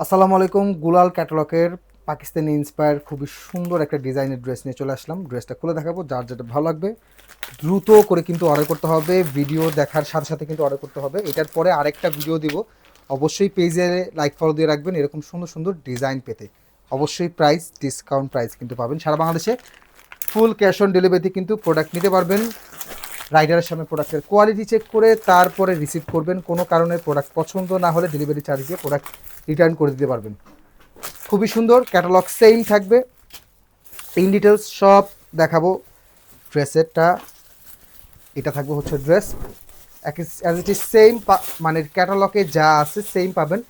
আসসালামু আলাইকুম। গুলাল ক্যাটালগের পাকিস্তানি ইন্সপায়ার খুবই সুন্দর একটা ডিজাইনের ড্রেস নিয়ে চলে আসলাম। ড্রেসটা খুলে দেখাবো, যার যেটা ভালো লাগবে দ্রুত করে কিন্তু অর্ডার করতে হবে। ভিডিও দেখার সাথে সাথে কিন্তু অর্ডার করতে হবে। এটার পরে আরেকটা ভিডিও দিব, অবশ্যই পেজে লাইক ফলো দিয়ে রাখবেন এরকম সুন্দর সুন্দর ডিজাইন পেতে। অবশ্যই প্রাইস ডিসকাউন্ট প্রাইস কিন্তু পাবেন সারা বাংলাদেশে। ফুল ক্যাশ অন ডেলিভারিতে কিন্তু প্রোডাক্ট নিতে পারবেন। রাইডারের সামনে প্রোডাক্টের কোয়ালিটি চেক করে তারপরে রিসিভ করবেন। কোনো কারণে প্রোডাক্ট পছন্দ না হলে ডেলিভারি চার্জ দিয়ে প্রোডাক্ট রিটার্ন করে দিতে পারবেন। খুবই সুন্দর ক্যাটালগ, সেম থাকবে। ইন ডিটেলস সব দেখাবো। ড্রেসেরটা এটা থাকবে হচ্ছে dress as it is same, মানে ক্যাটালগে যা আছে সেম পাবেন।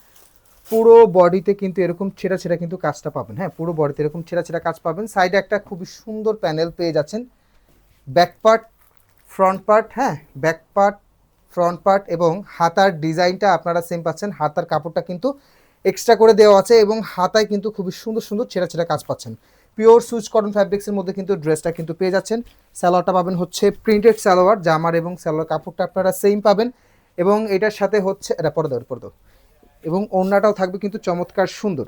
পুরো বডিতে কিন্তু এরকম ছেঁড়া ছেঁড়া কিন্তু কাজটা পাবেন। হ্যাঁ, পুরো বডিতে এরকম ছেঁড়া ছেঁড়া কাজ পাবেন। সাইডে একটা খুবই সুন্দর প্যানেল পেয়ে যাচ্ছেন। ব্যাক পার্ট, ফ্রন্ট পার্ট, হ্যাঁ ব্যাক পার্ট, ফ্রন্ট পার্ট এবং হাতার ডিজাইনটা আপনারা সেম পাচ্ছেন। হাতার কাপড়টা কিন্তু এক্সট্রা করে দেওয়া আছে এবং হাতায় কিন্তু খুবই সুন্দর সুন্দর ছেঁড়া ছেঁড়া কাজ পাচ্ছেন। পিওর সুইচ কটন ফ্যাব্রিক্সের মধ্যে কিন্তু ড্রেসটা কিন্তু পেয়ে যাচ্ছেন। সালোয়ারটা পাবেন হচ্ছে প্রিন্টেড সালোয়ার, জামার এবং সালোয়ার কাপড়টা আপনারা সেম পাবেন। এবং এটার সাথে হচ্ছে এটা পর্দা এবং ওড়নাটাও থাকবে কিন্তু চমৎকার সুন্দর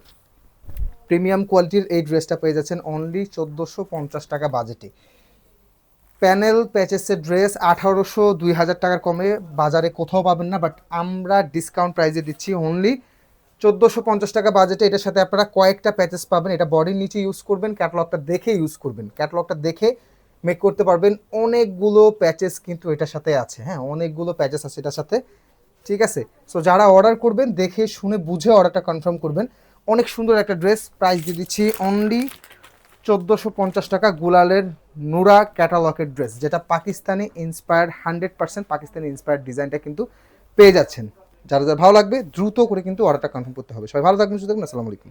প্রিমিয়াম কোয়ালিটির। এই ড্রেসটা পেয়ে যাচ্ছেন অনলি 1450 টাকা বাজেটে। প্যানেল প্যাচেসের ড্রেস 1800-2000 টাকার কমে বাজারে কোথাও পাবেন না, বাট আমরা ডিসকাউন্ট প্রাইসে দিচ্ছি অনলি 1450 টাকা বাজেটে। এটার সাথে আপনারা কয়েকটা প্যাচেস পাবেন। এটা বডির নিচে ইউজ করবেন, ক্যাটালগটা দেখে ইউজ করবেন, ক্যাটালগটা দেখে মেক করতে পারবেন। অনেকগুলো প্যাচেস কিন্তু এটার সাথে আছে, হ্যাঁ অনেকগুলো প্যাচেস আছে এটার সাথে, ঠিক আছে। সো যারা অর্ডার করবেন দেখে শুনে বুঝে অর্ডারটা কনফার্ম করবেন। অনেক সুন্দর একটা ড্রেস, প্রাইস দিয়ে দিচ্ছি অনলি 1450 টাকা। গুলালের নুরা ক্যাটালগের ড্রেস, যেটা পাকিস্তানি ইন্সপায়ার্ড, 100% পাকিস্তানি ইন্সপায়ার্ড ডিজাইনটা কিন্তু পেয়ে যাচ্ছেন। যারা যারা ভালো লাগবে দ্রুত করে কিন্তু অর্ডারটা কনফার্ম করতে হবে। সবাই ভালো থাকবেন, সুস্থ থাকবেন, আসসালামু আলাইকুম।